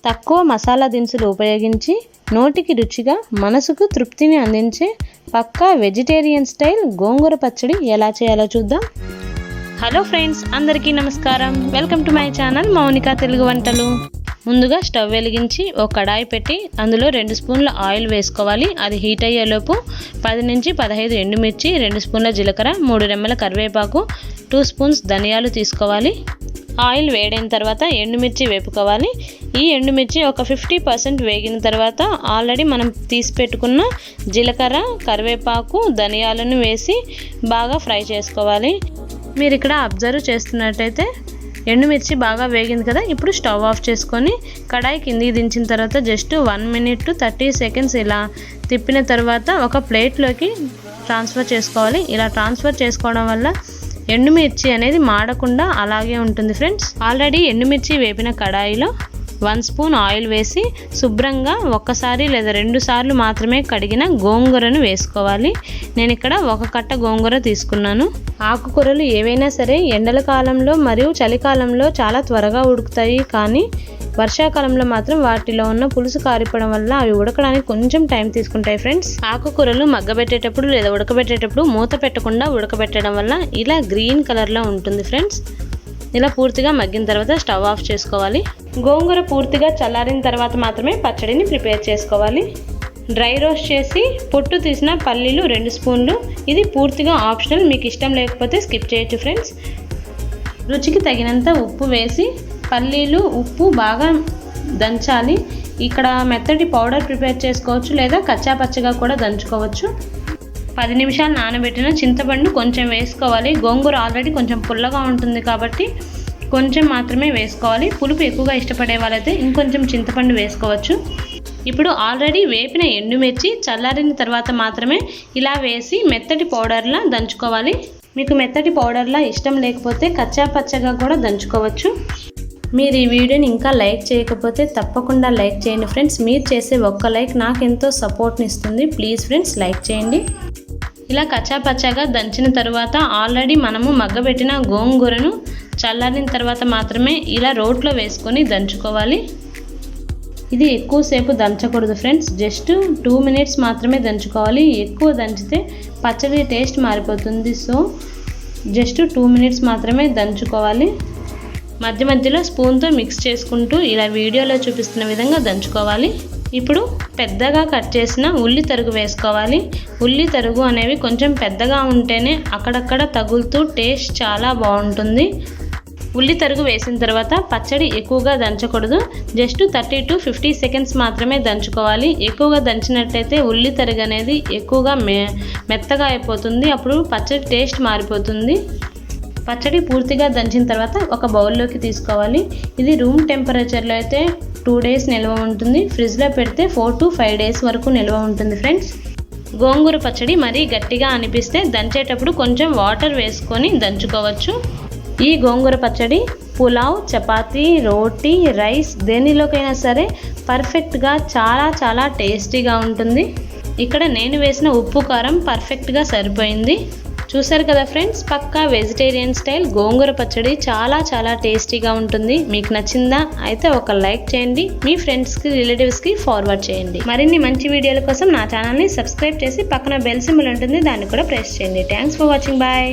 తక్కువ మసాలా దినుసులు ఉపయోగించి నోటికి రుచిగా మనసుకు తృప్తిని అందించే పక్కా వెజిటేరియన్ స్టైల్ గోంగూర పచ్చడి ఎలా చేయాలో చూద్దాం. హలో ఫ్రెండ్స్, అందరికీ నమస్కారం. Welcome to my channel Mounika Telugu వంటలు. ముందుగా స్టవ్ వెలిగించి ఒక కడాయి పెట్టి అందులో 2 స్పూన్ల ఆయిల్ వేసుకోవాలి. అది హీట్ అయ్యేలోపు 10 నుంచి 15 ఎండుమిర్చి, 2 స్పూన్ల జీలకర్ర, 3 రెమ్మల కరివేపాకు, 2 స్పూన్స్ ధనియాలు తీసుకోవాలి. ఆయిల్ వేడైన తర్వాత ఎండుమిర్చి వేపుకోవాలి. ఈ ఎండుమిర్చి ఒక 50% వేగిన తర్వాత ఆల్రెడీ మనం తీసి పెట్టుకున్న జీలకర్ర, కరివేపాకు, ధనియాలను వేసి బాగా ఫ్రై చేసుకోవాలి. మీరు ఇక్కడ అబ్జర్వ్ చేస్తున్నట్టయితే ఎండుమిర్చి బాగా వేగింది కదా. ఇప్పుడు స్టవ్ ఆఫ్ చేసుకొని కడాయి కిందికి దించిన తర్వాత జస్ట్ 1 minute to 30 seconds ఇలా తిప్పిన తర్వాత ఒక ప్లేట్లోకి ట్రాన్స్ఫర్ చేసుకోవాలి. ఇలా ట్రాన్స్ఫర్ చేసుకోవడం వల్ల ఎండుమిర్చి అనేది మాడకుండా అలాగే ఉంటుంది ఫ్రెండ్స్. ఆల్రెడీ ఎండుమిర్చి వేపిన కడాయిలో 1 స్పూన్ ఆయిల్ వేసి శుభ్రంగా ఒక్కసారి లేదా 2 సార్లు మాత్రమే కడిగిన గోంగూరను వేసుకోవాలి. నేను ఇక్కడ 1 కట్ట గోంగూర తీసుకున్నాను. ఆకుకూరలు ఏవైనా సరే ఎండల కాలంలో మరియు చలికాలంలో చాలా త్వరగా ఉడుకుతాయి, కానీ వర్షాకాలంలో మాత్రం వాటిలో ఉన్న పులుసు కారిపోవడం వల్ల అవి ఉడకడానికి కొంచెం టైం తీసుకుంటాయి ఫ్రెండ్స్. ఆకుకూరలు మగ్గబెట్టేటప్పుడు లేదా ఉడకబెట్టేటప్పుడు మూత పెట్టకుండా ఉడకబెట్టడం వల్ల ఇలా గ్రీన్ కలర్లో ఉంటుంది ఫ్రెండ్స్. ఇలా పూర్తిగా మగ్గిన తర్వాత స్టవ్ ఆఫ్ చేసుకోవాలి. గోంగూర పూర్తిగా చల్లారిన తర్వాత మాత్రమే పచ్చడిని ప్రిపేర్ చేసుకోవాలి. డ్రై రోస్ట్ చేసి పొట్టు తీసిన పల్లీలు 2 స్పూన్లు. ఇది పూర్తిగా ఆప్షనల్, మీకు ఇష్టం లేకపోతే స్కిప్ చేయొచ్చు ఫ్రెండ్స్. రుచికి తగినంత ఉప్పు వేసి పల్లీలు, ఉప్పు బాగా దంచాలి. ఇక్కడ మెత్తటి పౌడర్ ప్రిపేర్ చేసుకోవచ్చు లేదా కచ్చా పచ్చగా కూడా దంచుకోవచ్చు. 10 నిమిషాలు నానబెట్టిన చింతపండు కొంచెం వేసుకోవాలి. గోంగూర ఆల్రెడీ కొంచెం పుల్లగా ఉంటుంది కాబట్టి కొంచెం మాత్రమే వేసుకోవాలి. పులుపు ఎక్కువగా ఇష్టపడే వాళ్ళైతే ఇంకొంచెం చింతపండు వేసుకోవచ్చు. ఇప్పుడు ఆల్రెడీ వేపిన ఎండుమిర్చి చల్లారిన తర్వాత మాత్రమే ఇలా వేసి మెత్తటి పౌడర్లా దంచుకోవాలి. మీకు మెత్తటి పౌడర్లా ఇష్టం లేకపోతే కచ్చా పచ్చగా కూడా దంచుకోవచ్చు. మీరు ఈ వీడియోని ఇంకా లైక్ చేయకపోతే తప్పకుండా లైక్ చేయండి ఫ్రెండ్స్. మీరు చేసే ఒక్క లైక్ నాకు ఎంతో సపోర్ట్ని ఇస్తుంది. ప్లీజ్ ఫ్రెండ్స్ లైక్ చేయండి. ఇలా కచ్చా పచ్చగా దంచిన తర్వాత ఆల్రెడీ మనము మగ్గబెట్టిన గోంగూరను చల్లారిన తర్వాత మాత్రమే ఇలా రోట్లో వేసుకొని దంచుకోవాలి. ఇది ఎక్కువసేపు దంచకూడదు ఫ్రెండ్స్, జస్ట్ 2 minutes మాత్రమే దంచుకోవాలి. ఎక్కువ దంచితే పచ్చడి టేస్ట్ మారిపోతుంది. సో జస్ట్ 2 minutes మాత్రమే దంచుకోవాలి. మధ్య మధ్యలో స్పూన్తో మిక్స్ చేసుకుంటూ ఇలా వీడియోలో చూపిస్తున్న విధంగా దంచుకోవాలి. ఇప్పుడు పెద్దగా కట్ చేసిన ఉల్లి తరుగు వేసుకోవాలి. ఉల్లి తరుగు అనేవి కొంచెం పెద్దగా ఉంటేనే అక్కడక్కడ తగులుతూ టేస్ట్ చాలా బాగుంటుంది. ఉల్లి తరుగు వేసిన తర్వాత పచ్చడి ఎక్కువగా దంచకూడదు, జస్ట్ 30 to 50 seconds మాత్రమే దంచుకోవాలి. ఎక్కువగా దంచినట్టయితే ఉల్లి తరుగు అనేది ఎక్కువగా మెత్తగా అయిపోతుంది, అప్పుడు పచ్చడి టేస్ట్ మారిపోతుంది. పచ్చడి పూర్తిగా దంచిన తర్వాత ఒక బౌల్లోకి తీసుకోవాలి. ఇది రూమ్ టెంపరేచర్లో అయితే 2 days నిల్వ ఉంటుంది. ఫ్రిడ్జ్లో పెడితే 4 to 5 days వరకు నిల్వ ఉంటుంది ఫ్రెండ్స్. గోంగూర పచ్చడి మరీ గట్టిగా అనిపిస్తే దంచేటప్పుడు కొంచెం వాటర్ వేసుకొని దంచుకోవచ్చు. ఈ గోంగూర పచ్చడి పులావ్, చపాతీ, రోటీ, రైస్ దేనిలోకైనా సరే పర్ఫెక్ట్గా చాలా చాలా టేస్టీగా ఉంటుంది. ఇక్కడ నేను వేసిన ఉప్పు కారం పర్ఫెక్ట్గా సరిపోయింది. చూసారు కదా ఫ్రెండ్స్, పక్కా వెజిటేరియన్ స్టైల్ గోంగూర పచ్చడి చాలా చాలా టేస్టీగా ఉంటుంది. మీకు నచ్చిందా అయితే ఒక లైక్ చేయండి, మీ ఫ్రెండ్స్కి, రిలేటివ్స్కి ఫార్వర్డ్ చేయండి. మరిన్ని మంచి వీడియోల కోసం నా ఛానల్ని సబ్స్క్రైబ్ చేసి పక్కన బెల్ సింబల్ ఉంటుంది, దాన్ని కూడా ప్రెస్ చేయండి. Thanks for watching. బాయ్.